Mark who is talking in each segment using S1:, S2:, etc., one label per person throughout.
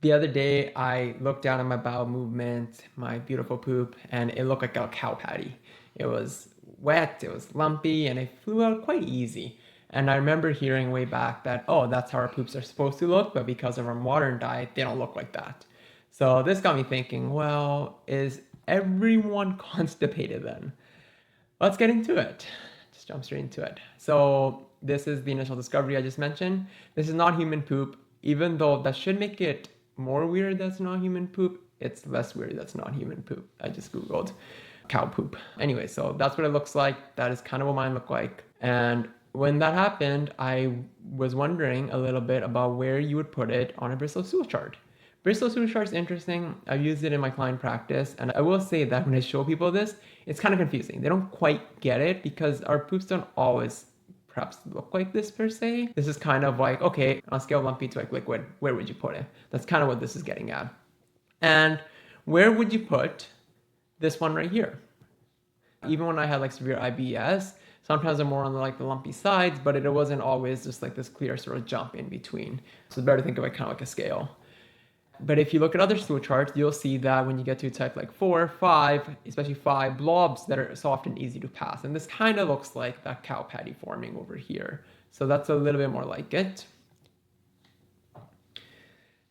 S1: The other day, I looked down at my bowel movement, my beautiful poop, and it looked like a cow patty. It was wet, it was lumpy, and it flew out quite easy. And I remember hearing way back that, oh, that's how our poops are supposed to look, but because of our modern diet, they don't look like that. So this got me thinking, well, is everyone constipated then? Let's get into it. Just jump straight into it. So this is the initial discovery I just mentioned. This is not human poop, even though that should make it more weird that's not human poop. It's less weird that's not human poop. I just Googled cow poop. Anyway, so that's what it looks like. That is kind of what mine look like. And when that happened, I was wondering a little bit about where you would put it on a Bristol stool chart. Bristol stool chart is interesting. I've used it in my client practice, and I will say that when I show people this, it's kind of confusing. They don't quite get it because our poops don't always perhaps look like this per se. This is kind of like, okay, on a scale of lumpy to like liquid, where would you put it? That's kind of what this is getting at. And where would you put this one right here? Even when I had like severe IBS, sometimes I'm more on the lumpy sides, but it wasn't always just like this clear sort of jump in between. So it's better to think of it kind of like a scale. But if you look at other stool charts, you'll see that when you get to type like 4, 5, especially 5 blobs that are so often easy to pass. And this kind of looks like that cow patty forming over here. So that's a little bit more like it.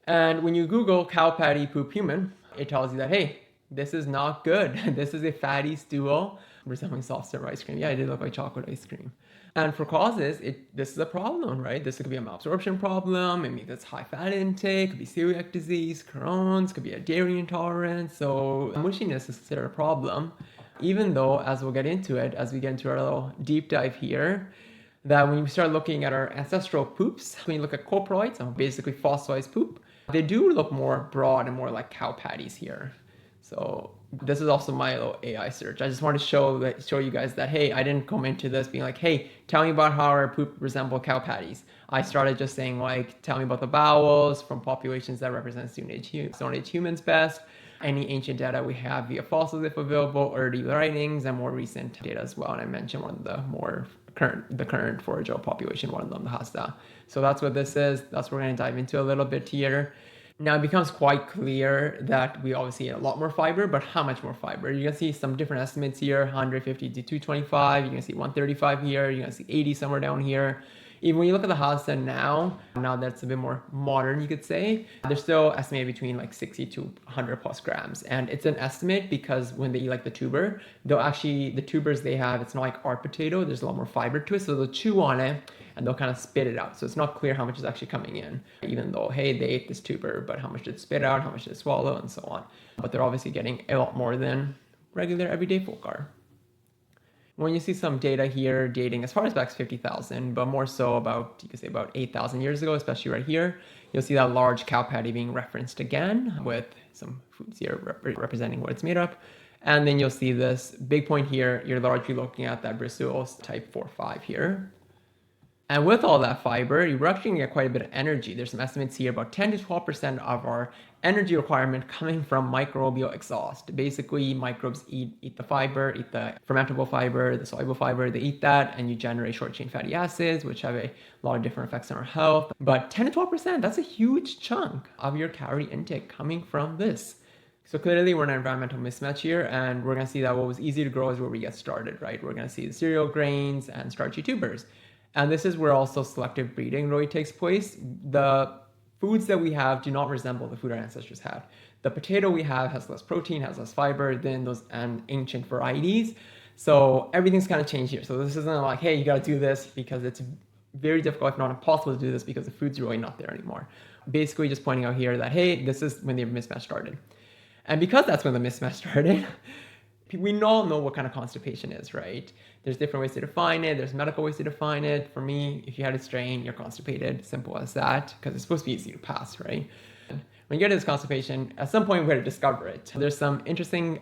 S1: And when you Google cow patty poop human, it tells you that, hey, this is not good. This is a fatty stool resembling soft serve ice cream. Yeah, it did look like chocolate ice cream. And for causes, this is a problem, right? This could be a malabsorption problem. Maybe that's high fat intake. Could be celiac disease, Crohn's. Could be a dairy intolerance. So mushiness is considered a problem. Even though, as we'll get into it, as we get into our little deep dive here, that when you start looking at our ancestral poops, when you look at coprolites, basically fossilized poop, they do look more broad and more like cow patties here. So this is also my little AI search. I just want to show you guys that, hey, I didn't come into this being like, hey, tell me about how our poop resemble cow patties. I started just saying like, tell me about the bowels from populations that represent Stone Age humans best. Any ancient data we have via fossils if available, early writings, and more recent data as well. And I mentioned one of the more current forager population, one of them, the Hadza. So that's what this is. That's what we're going to dive into a little bit here. Now it becomes quite clear that we obviously eat a lot more fiber, but how much more fiber? You can see some different estimates here, 150 to 225. You can see 135 here. You can see 80 somewhere down here. Even when you look at the Hadza now that it's a bit more modern, you could say, they're still estimated between like 60 to 100 plus grams. And it's an estimate because when they eat like the tuber, the tubers they have, it's not like our potato, there's a lot more fiber to it. So they'll chew on it and they'll kind of spit it out. So it's not clear how much is actually coming in, even though, hey, they ate this tuber, but how much did it spit out, how much did it swallow, and so on. But they're obviously getting a lot more than regular everyday folk are. When you see some data here dating as far as back as 50,000, but more so about, you could say about 8,000 years ago, especially right here, you'll see that large cow patty being referenced again with some foods here representing what it's made of. And then you'll see this big point here, you're largely looking at that Bristol type 4-5 here. And with all that fiber, you're actually going to get quite a bit of energy. There's some estimates here about 10 to 12% of our energy requirement coming from microbial exhaust. Basically, microbes eat the fiber, eat the fermentable fiber, the soluble fiber, they eat that, and you generate short chain fatty acids, which have a lot of different effects on our health. But 10 to 12%, that's a huge chunk of your calorie intake coming from this. So clearly we're in an environmental mismatch here, and we're going to see that what was easy to grow is where we get started, right? We're going to see the cereal grains and starchy tubers. And this is where also selective breeding really takes place. The foods that we have do not resemble the food our ancestors had. The potato we have has less protein, has less fiber than those ancient varieties. So everything's kind of changed here. So this isn't like, hey, you got to do this, because it's very difficult, if not impossible, to do this because the food's really not there anymore. Basically just pointing out here that, hey, this is when the mismatch started. And because that's when the mismatch started, we all know what kind of constipation is, right? There's different ways to define it. There's medical ways to define it. For me, if you had a strain, you're constipated. Simple as that, because it's supposed to be easy to pass, right? When you get to this constipation, at some point we got to discover it. There's some interesting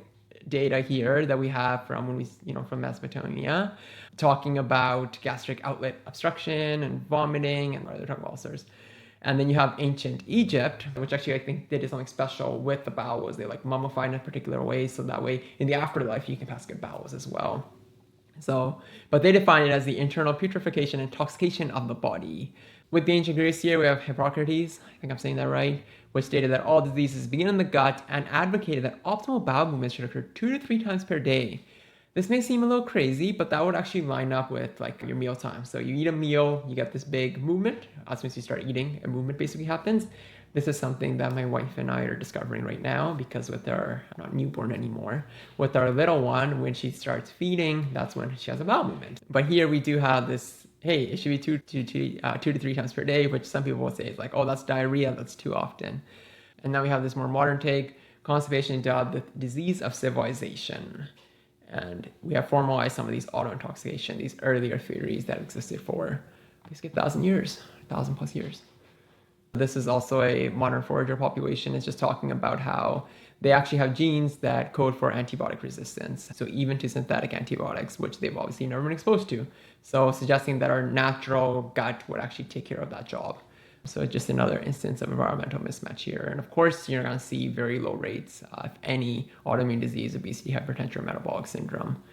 S1: data here that we have from from Mesopotamia, talking about gastric outlet obstruction and vomiting and other tongue ulcers. And then you have ancient Egypt, which actually I think they did something special with the bowels. They like mummified in a particular way, so that way in the afterlife you can pass good bowels as well. So, but they define it as the internal putrefaction and intoxication of the body. With the ancient Greeks here, we have Hippocrates, I think I'm saying that right, which stated that all diseases begin in the gut and advocated that optimal bowel movements should occur 2 to 3 times per day. This may seem a little crazy, but that would actually line up with like your meal time. So you eat a meal, you get this big movement. As soon as you start eating, a movement basically happens. This is something that my wife and I are discovering right now because with our, I'm not newborn anymore, with our little one, when she starts feeding, that's when she has a bowel movement. But here we do have this, hey, it should be 2 to 3 times per day, which some people will say is like, oh, that's diarrhea, that's too often. And now we have this more modern take, constipation dubbed the disease of civilization. And we have formalized some of these auto-intoxication, these earlier theories that existed for basically 1,000 years, 1,000 plus years. This is also a modern forager population. It's just talking about how they actually have genes that code for antibiotic resistance. So even to synthetic antibiotics, which they've obviously never been exposed to. So suggesting that our natural gut would actually take care of that job. So just another instance of environmental mismatch here. And of course, you're going to see very low rates of any autoimmune disease, obesity, hypertension, or metabolic syndrome.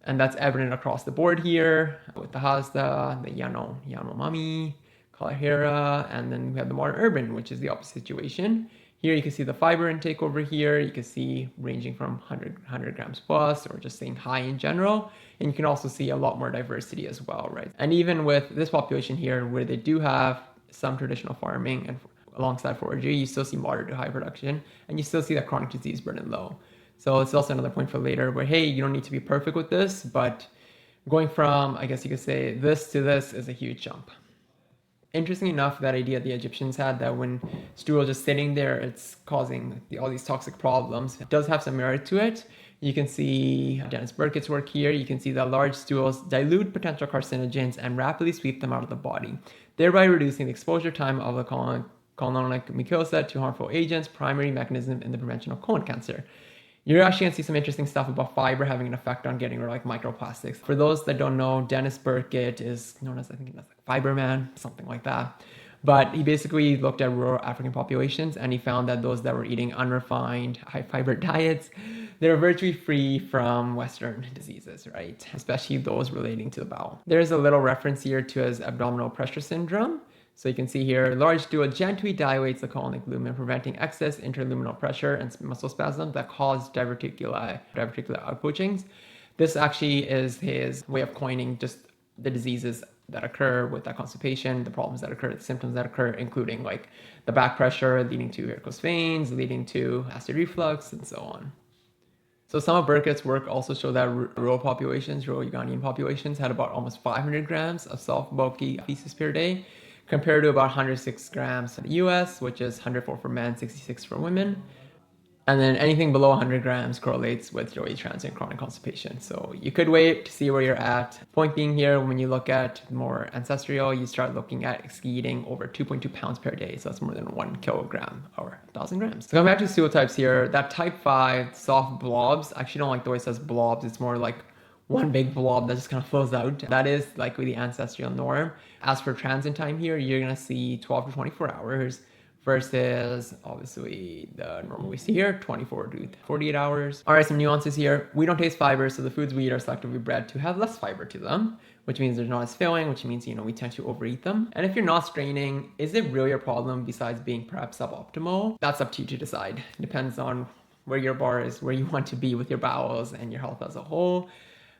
S1: And that's evident across the board here with the Hadza, the Yanomami, Kalahari, and then we have the modern urban, which is the opposite situation. Here you can see the fiber intake over here. You can see ranging from 100 grams plus, or just saying high in general. And you can also see a lot more diversity as well, right? And even with this population here, where they do have some traditional farming and alongside foraging, you still see moderate to high production, and you still see that chronic disease burden low. So it's also another point for later where, hey, you don't need to be perfect with this, but going from, I guess you could say, this to this is a huge jump. Interesting enough, that idea the Egyptians had that when stool is just sitting there, it's causing all these toxic problems. It does have some merit to it. You can see Dennis Burkitt's work here. You can see that large stools dilute potential carcinogens and rapidly sweep them out of the body, thereby reducing the exposure time of the colonic mucosa to harmful agents, primary mechanism in the prevention of colon cancer. You're actually going to see some interesting stuff about fiber having an effect on getting rid of like microplastics. For those that don't know, Dennis Burkitt is known as, I think, like Fiber Man, something like that. But he basically looked at rural African populations, and he found that those that were eating unrefined, high fiber diets, they were virtually free from Western diseases, right? Especially those relating to the bowel. There's a little reference here to his abdominal pressure syndrome. So you can see here, large stool gently dilates the colonic lumen, preventing excess interluminal pressure and muscle spasms that cause diverticular outpoachings. This actually is his way of coining just the diseases that occur with that constipation, the problems that occur, the symptoms that occur, including like the back pressure leading to varicose veins, leading to acid reflux, and so on. So some of Burkitt's work also showed that rural Ugandan populations had about almost 500 grams of soft, bulky feces per day, compared to about 106 grams in the US, which is 104 for men, 66 for women. And then anything below 100 grams correlates with your transient chronic constipation. So you could wait to see where you're at. Point being here, when you look at more ancestral, you start looking at eating over 2.2 pounds per day. So that's more than 1 kilogram or 1,000 grams. So coming back to stool types here, that type 5 soft blobs, I actually don't like the way it says blobs. It's more like one big blob that just kind of flows out. That is likely the ancestral norm. As for transient time here, you're going to see 12 to 24 hours versus obviously the normal we see here, 24 to 48 hours. All right, some nuances here. We don't taste fiber, so the foods we eat are selectively bred to have less fiber to them, which means they're not as filling, which means, we tend to overeat them. And if you're not straining, is it really a problem besides being perhaps suboptimal? That's up to you to decide. It depends on where your bar is, where you want to be with your bowels and your health as a whole.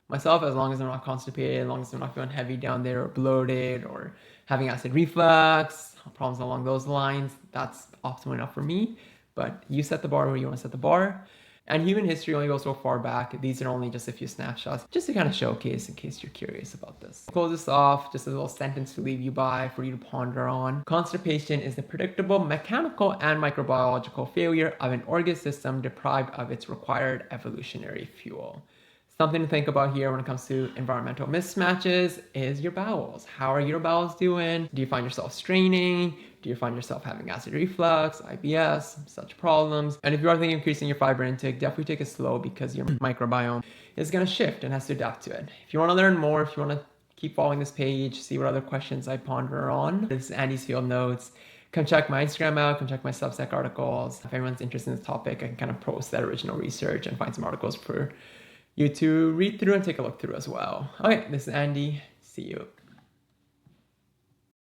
S1: Myself, as long as I'm not constipated, as long as I'm not feeling heavy down there or bloated or having acid reflux, problems along those lines, that's optimal enough for me. But you set the bar where you want to set the bar. And human history only goes so far back. These are only just a few snapshots, just to kind of showcase in case you're curious about this. Close this off, just a little sentence to leave you by for you to ponder on. Constipation is the predictable mechanical and microbiological failure of an organ system deprived of its required evolutionary fuel. Something to think about here when it comes to environmental mismatches is your bowels. How are your bowels doing? Do you find yourself straining? Do you find yourself having acid reflux, IBS, such problems? And if you are thinking of increasing your fiber intake, definitely take it slow because your microbiome is going to shift and has to adapt to it. If you want to learn more, if you want to keep following this page, see what other questions I ponder on, this is Andy's Field Notes. Come check my Instagram out, come check my Substack articles. If anyone's interested in this topic, I can kind of post that original research and find some articles for you to read through and take a look through as well. Okay, this is Andy. See you.